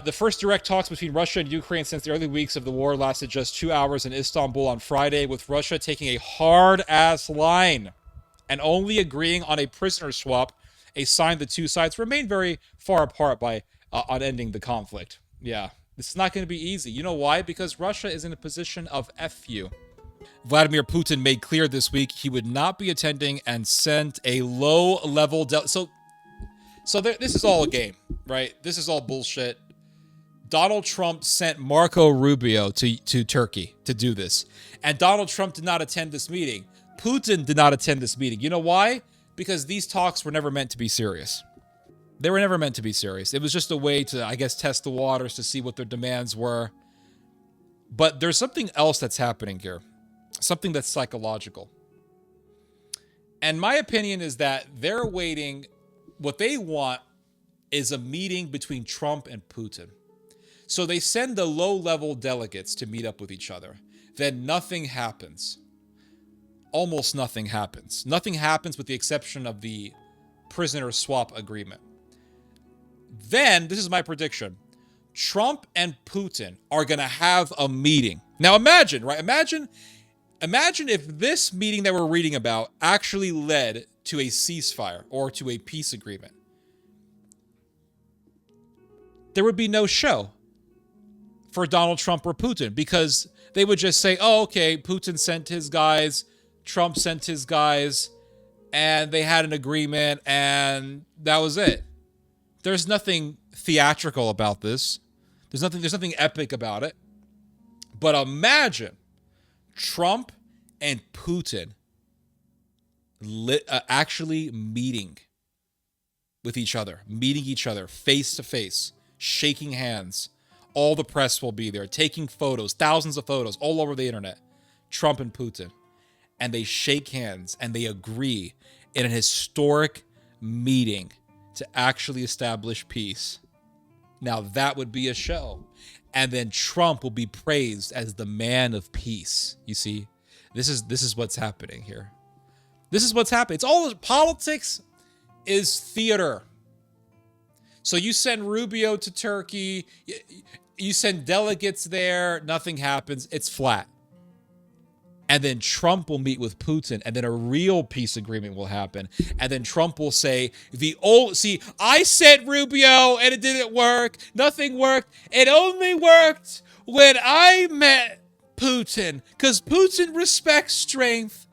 The first direct talks between Russia and Ukraine since the early weeks of the war lasted just 2 hours in Istanbul on Friday, with Russia taking a hard-ass line and only agreeing on a prisoner swap, a sign the two sides remain very far apart by on ending the conflict. Yeah, this is not going to be easy. You know why? Because Russia is in a position of FU. Vladimir Putin made clear this week he would not be attending and sent a low-level this is all a game, right? This is all bullshit. Donald Trump sent Marco Rubio to Turkey to do this. And Donald Trump did not attend this meeting. Putin did not attend this meeting. You know why? Because these talks were never meant to be serious. They were never meant to be serious. It was just a way to, I guess, test the waters to see what their demands were. But there's something else that's happening here. Something that's psychological. And my opinion is that they're waiting. What they want is a meeting between Trump and Putin. So they send the low-level delegates to meet up with each other. Then nothing happens. Almost nothing happens. Nothing happens with the exception of the prisoner swap agreement. Then, this is my prediction, Trump and Putin are going to have a meeting. Now imagine, right? Imagine if this meeting that we're reading about actually led to a ceasefire or to a peace agreement. There would be no show for Donald Trump or Putin, because they would just say, oh, okay, Putin sent his guys, Trump sent his guys, and they had an agreement, and that was it. There's nothing theatrical about this. There's nothing epic about it. But imagine Trump and Putin actually meeting each other face to face, shaking hands. All the press will be there, taking photos, thousands of photos all over the internet. Trump and Putin. And they shake hands and they agree in an historic meeting to actually establish peace. Now that would be a show. And then Trump will be praised as the man of peace. You see, this is what's happening here. This is what's happening. It's all politics is theater. So you send Rubio to Turkey, you send delegates there, nothing happens, it's flat. And then Trump will meet with Putin, and then a real peace agreement will happen. And then Trump will say, I sent Rubio and it didn't work, nothing worked. It only worked when I met Putin, because Putin respects strength.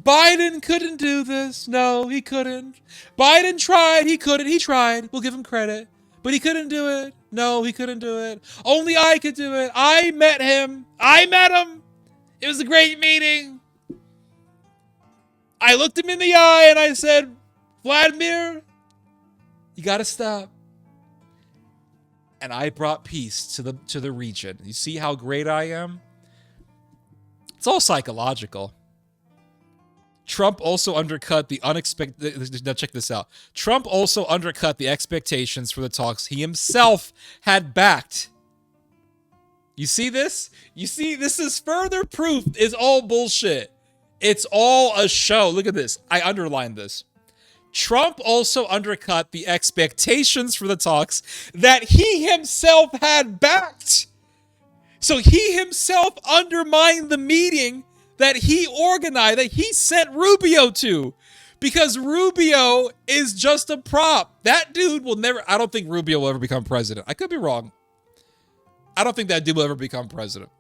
Biden couldn't do this. No, he couldn't. Biden tried. He couldn't. He tried. We'll give him credit. But he couldn't do it. No, he couldn't do it. Only I could do it. I met him. It was a great meeting. I looked him in the eye and I said, Vladimir, you gotta stop. And I brought peace to the region. You see how great I am? It's all psychological. Trump also undercut the unexpected. Now check this out. Trump also undercut the expectations for the talks he himself had backed. You see this? You see, this is further proof it's all bullshit. It's all a show. Look at this. I underlined this. Trump also undercut the expectations for the talks that he himself had backed. So he himself undermined the meeting that he organized, that he sent Rubio to, because Rubio is just a prop. That dude will never, I don't think Rubio will ever become president. I could be wrong. I don't think that dude will ever become president.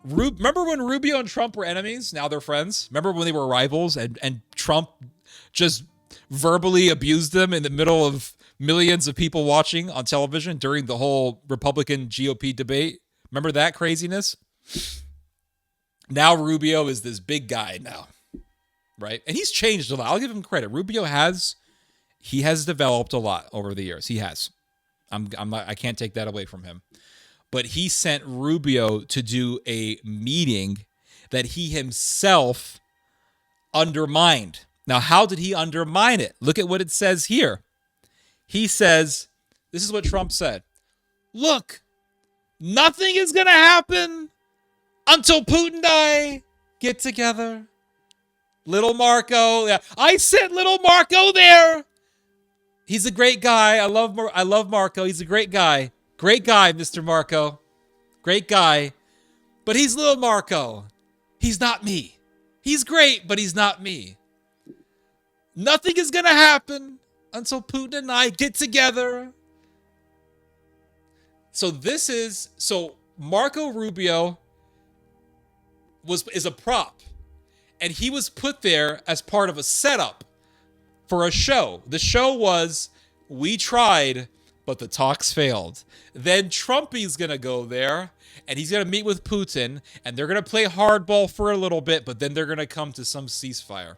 Remember when Rubio and Trump were enemies? Now they're friends. Remember when they were rivals and Trump just verbally abused them in the middle of millions of people watching on television during the whole Republican GOP debate? Remember that craziness? Now Rubio is this big guy now, right? And he's changed a lot. I'll give him credit. Rubio has developed a lot over the years. He has. I can't take that away from him. But he sent Rubio to do a meeting that he himself undermined. Now, how did he undermine it? Look at what it says here. He says, this is what Trump said. Look, nothing is going to happen until Putin and I get together. Little Marco. Yeah, I sent little Marco there. He's a great guy. I love Marco. He's a great guy. Great guy, Mr. Marco. Great guy. But he's little Marco. He's not me. He's great, but he's not me. Nothing is going to happen until Putin and I get together. So Marco Rubio is a prop, and he was put there as part of a setup for a show. The show was, we tried, but the talks failed. Then Trumpy's going to go there, and he's going to meet with Putin, and they're going to play hardball for a little bit, but then they're going to come to some ceasefire.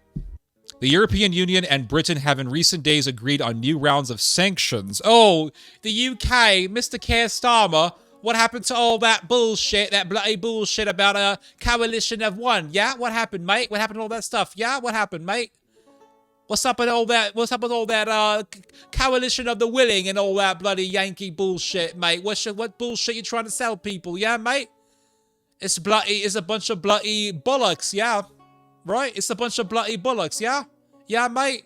The European Union and Britain have in recent days agreed on new rounds of sanctions. Oh, the UK, Mr. Keir Starmer, what happened to all that bullshit, that bloody bullshit about a coalition of one? Yeah, what happened, mate? What happened to all that stuff? Yeah, what happened, mate? What's up with all that? What's up with all that coalition of the willing and all that bloody Yankee bullshit, mate? What bullshit you trying to sell people? Yeah, mate. It's a bunch of bloody bollocks. Yeah, right. It's a bunch of bloody bollocks. Yeah, yeah, mate.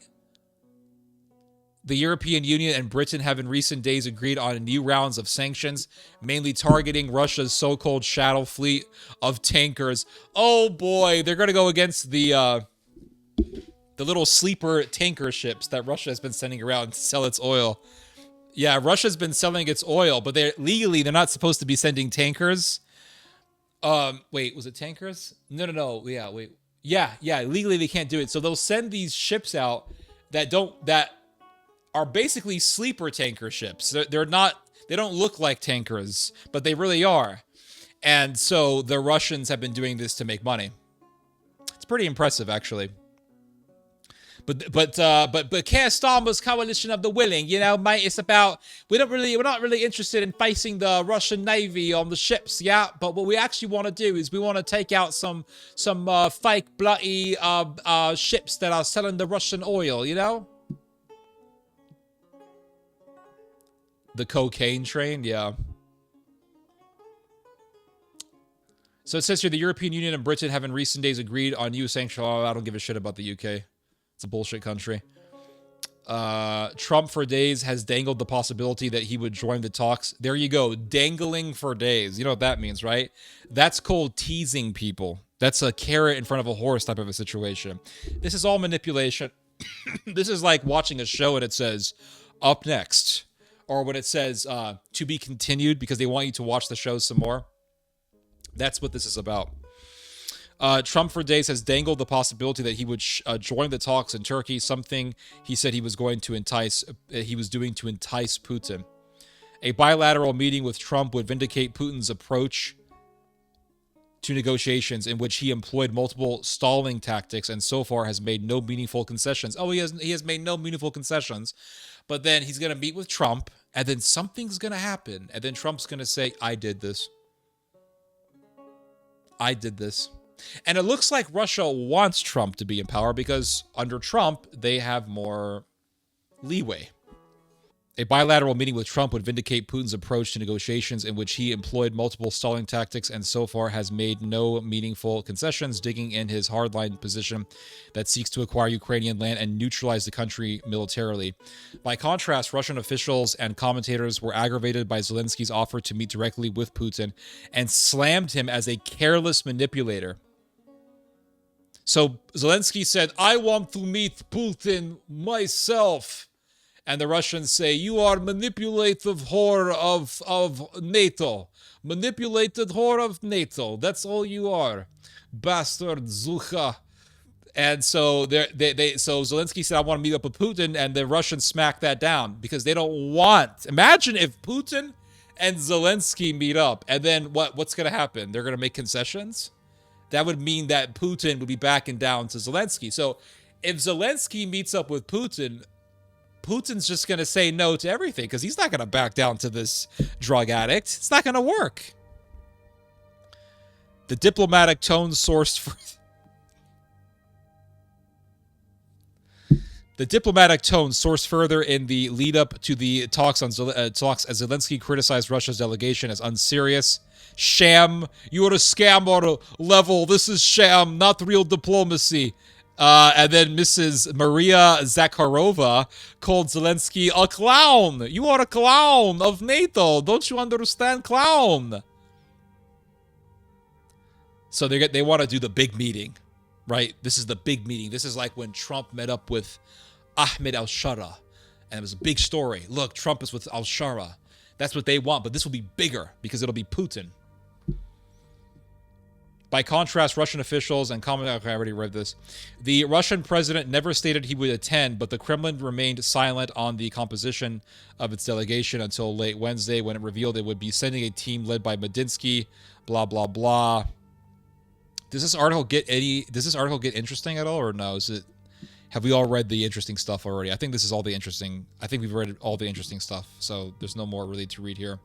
The European Union and Britain have in recent days agreed on new rounds of sanctions, mainly targeting Russia's so-called shadow fleet of tankers. Oh boy, they're gonna go against the little sleeper tanker ships that Russia has been sending around to sell its oil. Yeah, Russia's been selling its oil, but they're not supposed to be sending tankers. Wait, was it tankers? No. Yeah, wait. Yeah, legally they can't do it. So they'll send these ships out that are basically sleeper tanker ships. They don't look like tankers, but they really are. And so the Russians have been doing this to make money. It's pretty impressive, actually. But Keir Starmer's coalition of the willing, you know, mate, it's about, we're not really interested in facing the Russian Navy on the ships, yeah. But what we actually want to do is we want to take out some fake bloody ships that are selling the Russian oil, you know. The cocaine train, yeah. So it says here, the European Union and Britain have in recent days agreed on new sanctions. Oh, I don't give a shit about the UK. It's a bullshit country. Trump for days has dangled the possibility that he would join the talks. There you go. Dangling for days. You know what that means, right? That's called teasing people. That's a carrot in front of a horse type of a situation. This is all manipulation. This is like watching a show and it says, up next. Or when it says, to be continued, because they want you to watch the show some more. That's what this is about. Trump for days has dangled the possibility that he would join the talks in Turkey, something he said he was doing to entice Putin. A bilateral meeting with Trump would vindicate Putin's approach to negotiations, in which he employed multiple stalling tactics and so far has made no meaningful concessions. Oh, he has made no meaningful concessions, but then he's going to meet with Trump, and then something's going to happen, and then Trump's going to say, I did this. I did this. And it looks like Russia wants Trump to be in power because under Trump, they have more leeway. A bilateral meeting with Trump would vindicate Putin's approach to negotiations, in which he employed multiple stalling tactics and so far has made no meaningful concessions, digging in his hardline position that seeks to acquire Ukrainian land and neutralize the country militarily. By contrast, Russian officials and commentators were aggravated by Zelensky's offer to meet directly with Putin and slammed him as a careless manipulator. So Zelensky said, I want to meet Putin myself. And the Russians say, you are manipulative whore of NATO. Manipulated whore of NATO. That's all you are. Bastard Zucha. And so so Zelensky said, I want to meet up with Putin. And the Russians smacked that down because they don't want. Imagine if Putin and Zelensky meet up. And then what's going to happen? They're going to make concessions? That would mean that Putin would be backing down to Zelensky. So if Zelensky meets up with Putin, Putin's just going to say no to everything because he's not going to back down to this drug addict. It's not going to work. The diplomatic tone sourced further in the lead up to the talks as Zelensky criticized Russia's delegation as unserious. Sham. You're a scammer level. This is sham, not real diplomacy. And then Mrs. Maria Zakharova called Zelensky a clown. You are a clown of NATO. Don't you understand, clown? So they want to do the big meeting, right? This is the big meeting. This is like when Trump met up with Ahmed al-Shara, and it was a big story. Look, Trump is with al-Shara. That's what they want, but this will be bigger because it'll be Putin. By contrast, Russian officials and comment. Okay, I already read this. The Russian president never stated he would attend, but the Kremlin remained silent on the composition of its delegation until late Wednesday, when it revealed it would be sending a team led by Medinsky. Blah blah blah. Does this article get interesting at all, or no? Have we all read the interesting stuff already? I think this is all the interesting. I think we've read all the interesting stuff, so there's no more really to read here.